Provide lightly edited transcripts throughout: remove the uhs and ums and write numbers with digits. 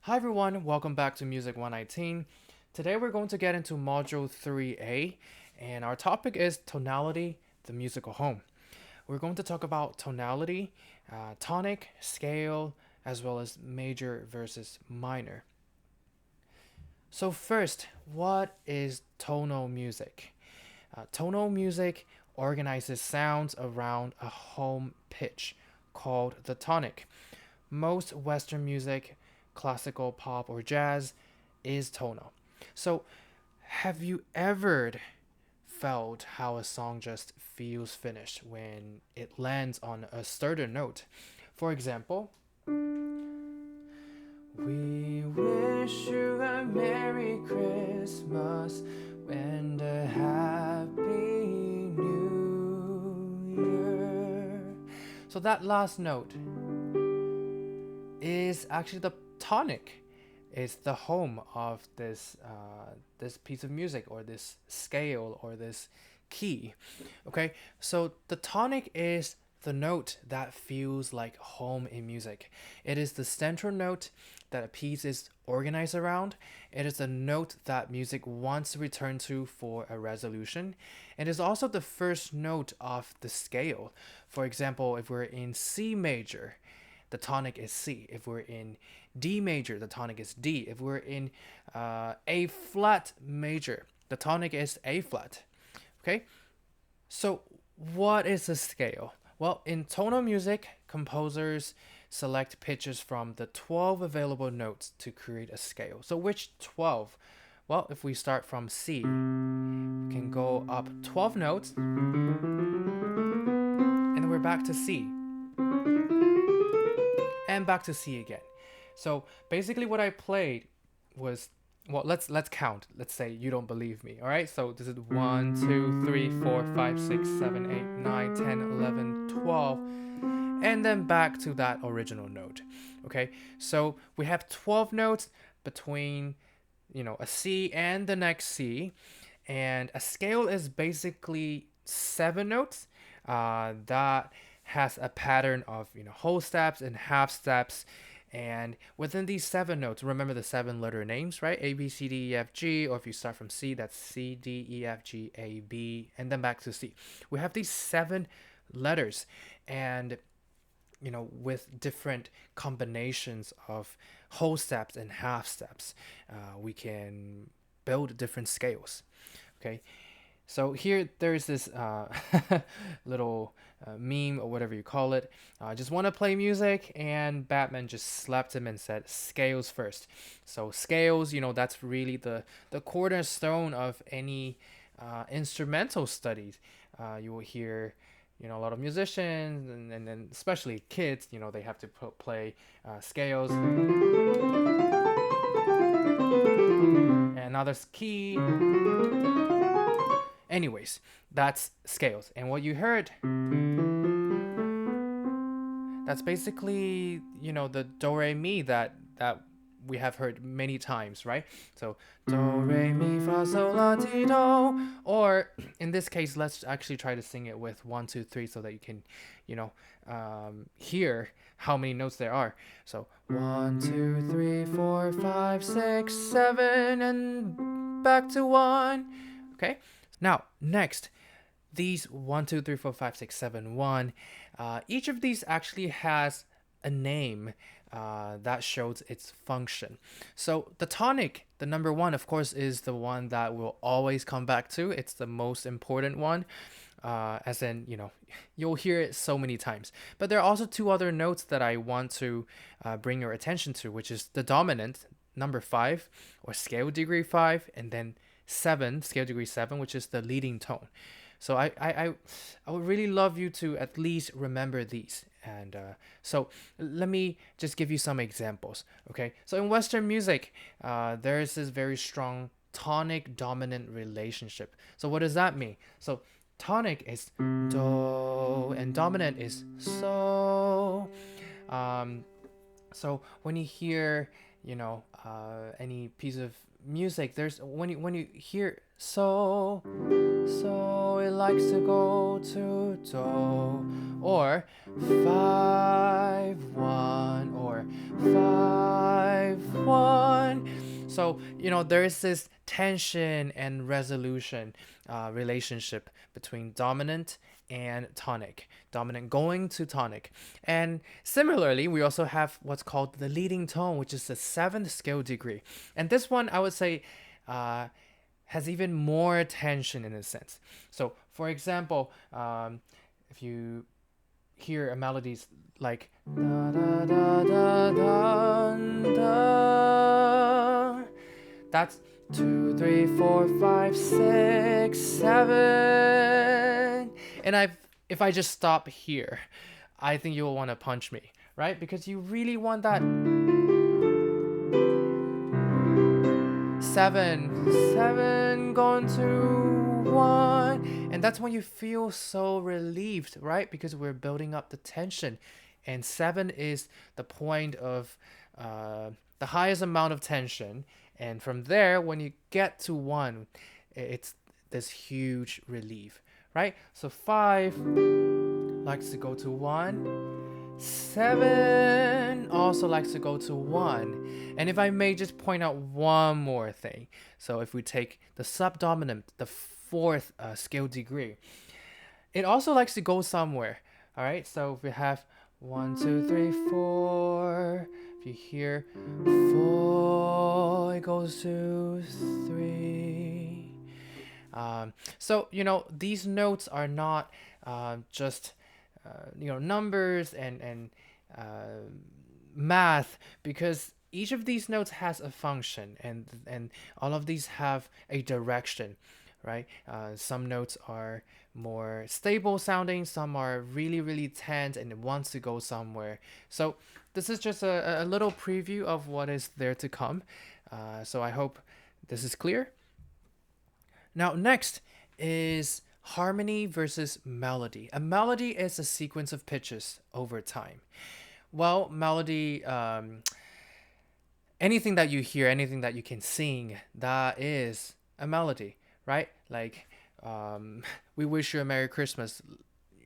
Hi everyone, welcome back to MUS119. Today we're going to get into Module 3A, and our topic is Tonality, the musical home. We're going to talk about tonality, tonic, scale, as well as major versus minor. So first, what is tonal music? Tonal music organizes sounds around a home pitch called the tonic. Most Western music, classical, pop, or jazz, is tonal. So, have you ever felt how a song just feels finished when it lands on a certain note? For example, we wish you a Merry Christmas and a Happy New Year. So that last note is actually the tonic. Is the home of this piece of music or this scale or this key. Okay, so the tonic is the note that feels like home in music. It is the central note that a piece is organized around. It is the note that music wants to return to for a resolution. It is also the first note of the scale. For example, if we're in C major, the tonic is C. If we're in D major, the tonic is D. If we're in A flat major, the tonic is A flat. Okay, so what is a scale? Well, in tonal music, composers select pitches from the 12 available notes to create a scale. So which 12? Well, if we start from C, we can go up 12 notes, and then we're back to C, and back to C again. So basically what I played was, well, let's count. Let's say you don't believe me. All right, so this is 1 2 3 4 5 6 7 8 9 10 11 12, and then back to that original note. Okay, so we have 12 notes between a C and the next C, and a scale is basically 7 notes that has a pattern of whole steps and half steps. And within these 7 notes, remember the 7 letter names, right? A, B, C, D, E, F, G. Or if you start from C, that's C, D, E, F, G, A, B, and then back to C. We have these 7 letters, and with different combinations of whole steps and half steps, we can build different scales. Okay, so here there's this little meme or whatever you call it. I just want to play music, and Batman just slapped him and said scales first. So scales, that's really the cornerstone of any instrumental studies. You will hear a lot of musicians, and then especially kids, they have to play scales, and now there's key. Anyways, that's scales. And what you heard, that's basically, the do re mi that we have heard many times, right? So do re mi fa sol la ti do. Or in this case, let's actually try to sing it with 1 2 3 so that you can, hear how many notes there are. So 1 2 3 4 5 6 7, and back to 1. Okay. Now next, these 1 2 3 4 5 6 7 1, each of these actually has a name that shows its function. So the tonic, the number 1, of course, is the one that we'll always come back to. It's the most important one, as in you'll hear it so many times. But there are also 2 other notes that I want to bring your attention to, which is the dominant, number 5, or scale degree 5, and then 7, scale degree 7, which is the leading tone. So I would really love you to at least remember these. And so let me just give you some examples. Okay, so in Western music, there is this very strong tonic dominant relationship. So what does that mean? So tonic is do, and dominant is so. So when you hear any piece of music, there's when you hear so it likes to go to do, or 5 1, or 5 1, So, there is this tension and resolution relationship between dominant and tonic, dominant going to tonic. And similarly, we also have what's called the leading tone, which is the seventh scale degree. And this one, I would say, has even more tension in a sense. So, for example, if you hear a melodies like da da da da da da, that's 2, 3, 4, 5, 6, 7. And if I just stop here, I think you'll want to punch me, right? Because you really want that 7 going to 1. And that's when you feel so relieved, right? Because we're building up the tension. And 7 is the point of the highest amount of tension. And from there, when you get to 1, it's this huge relief, right? So 5 likes to go to 1. 7 also likes to go to 1. And if I may just point out one more thing. So if we take the subdominant, the fourth scale degree, it also likes to go somewhere. All right, so if we have 1, 2, 3, 4, if you hear 4, it goes to 3. So, these notes are not just numbers and math, because each of these notes has a function, and all of these have a direction, right? Some notes are more stable sounding, some are really, really tense and it wants to go somewhere. So this is just a little preview of what is there to come. So I hope this is clear. Now, next is harmony versus melody. A melody is a sequence of pitches over time. Well, melody, anything that you hear, anything that you can sing, that is a melody, right? Like, we wish you a Merry Christmas,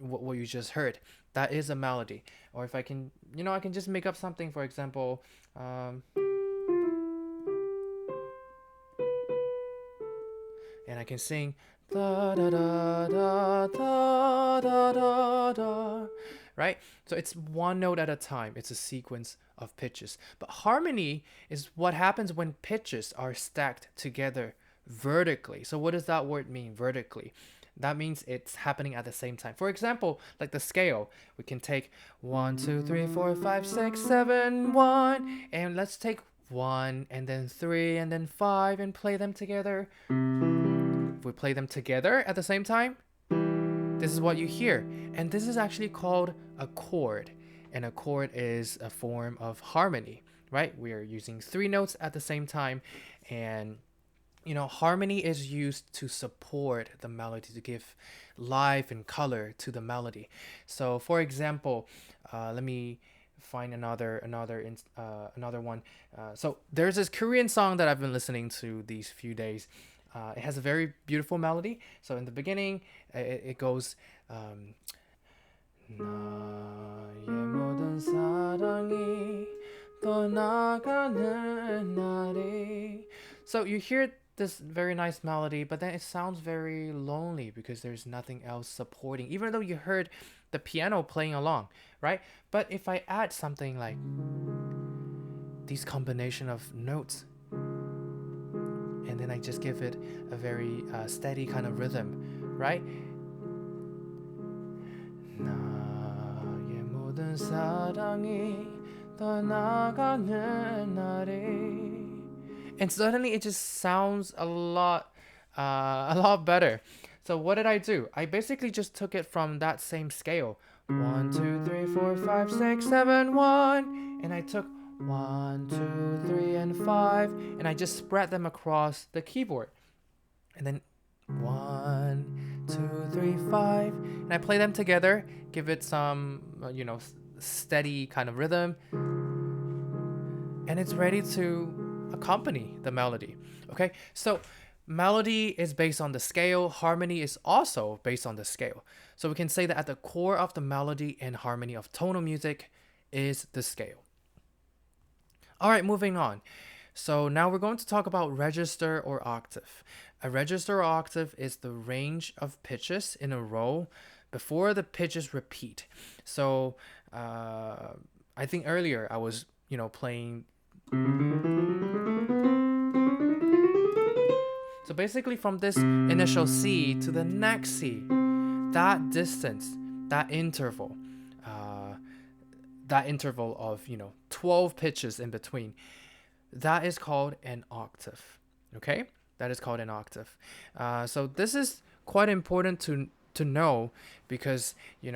what you just heard, that is a melody. Or if I can, I can just make up something, for example, and I can sing da da da da da da da da, right? So it's one note at a time. It's a sequence of pitches. But harmony is what happens when pitches are stacked together vertically. So what does that word mean, vertically? That means it's happening at the same time. For example, like the scale, we can take 1, 2, 3, 4, 5, 6, 7, 1, and let's take 1 and then 3 and then 5 and play them together. If we play them together at the same time, this is what you hear. And this is actually called a chord. And a chord is a form of harmony, right? We are using 3 notes at the same time. And, harmony is used to support the melody, to give life and color to the melody. So, for example, let me find another one. So there's this Korean song that I've been listening to these few days. It has a very beautiful melody. So in the beginning, it goes 나의 모든 사랑이 떠나가는 날이. So you hear this very nice melody, but then it sounds very lonely because there's nothing else supporting, even though you heard the piano playing along, right? But if I add something like these combination of notes, and then I just give it a very steady kind of rhythm, right? 나의 모든 사랑이 떠나가는 날이. And suddenly it just sounds a lot better. So what did I do? I basically just took it from that same scale. 1, 2, 3, 4, 5, 6, 7, 1. And I took 1, 2, 3, and 5. And I just spread them across the keyboard. And then 1, 2, 3, 5. And I play them together, give it some, steady kind of rhythm. And it's ready to accompany the melody. Okay, so melody is based on the scale. Harmony is also based on the scale. So we can say that at the core of the melody and harmony of tonal music is the scale. All right, moving on. So now we're going to talk about register or octave. A register or octave is the range of pitches in a row before the pitches repeat. So I think earlier I was, playing. So basically from this initial C to the next C, that distance, that interval, of 12 pitches in between, that is called an octave. Okay, that is called an octave. So this is quite important to know, because you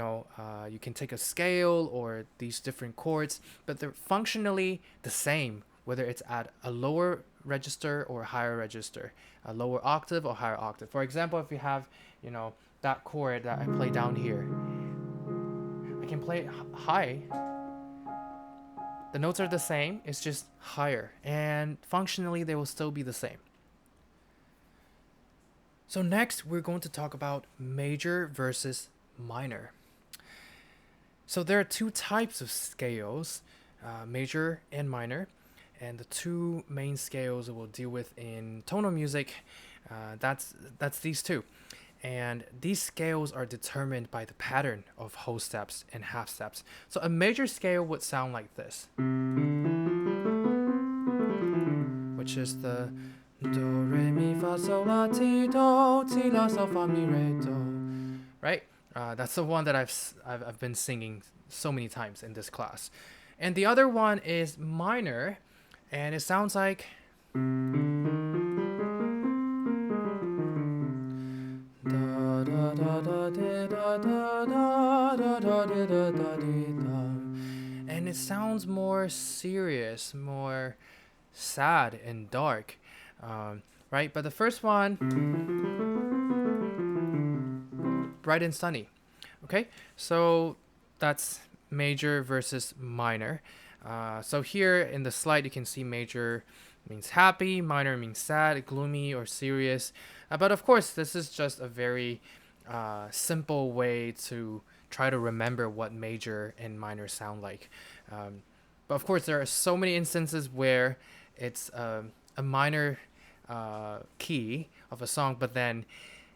can take a scale or these different chords, but they're functionally the same, whether it's at a lower register or higher register, a lower octave or higher octave. For example, if you have that chord that I play down here, I can play high. The notes are the same, it's just higher, and functionally they will still be the same. So next we're going to talk about major versus minor. So there are two types of scales, major and minor, and the two main scales we'll deal with in tonal music, that's these two. And these scales are determined by the pattern of whole steps and half steps. So a major scale would sound like this, which is the do, re, mi, fa, sol, la, ti, do, ti, la, sol, fa, mi, re, do. Right? That's the one that I've been singing so many times in this class. And the other one is minor, and it sounds like and it sounds more serious, more sad and dark, right? But the first one, bright and sunny. Okay, so that's major versus minor. So here in the slide you can see major means happy, minor means sad, gloomy, or serious. But of course, this is just a very simple way to try to remember what major and minor sound like. But of course, there are so many instances where it's a minor key of a song, but then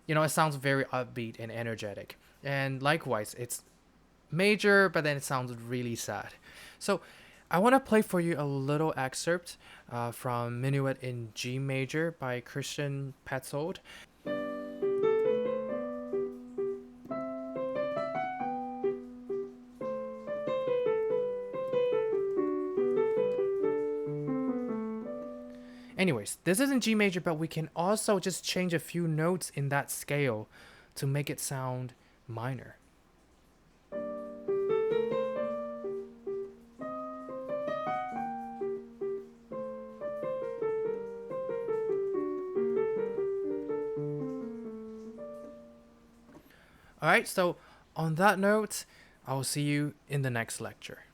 it sounds very upbeat and energetic. And likewise, it's major, but then it sounds really sad. So I want to play for you a little excerpt from Minuet in G Major by Christian Petzold. Anyways, this is in G major, but we can also just change a few notes in that scale to make it sound minor. Alright, so on that note, I will see you in the next lecture.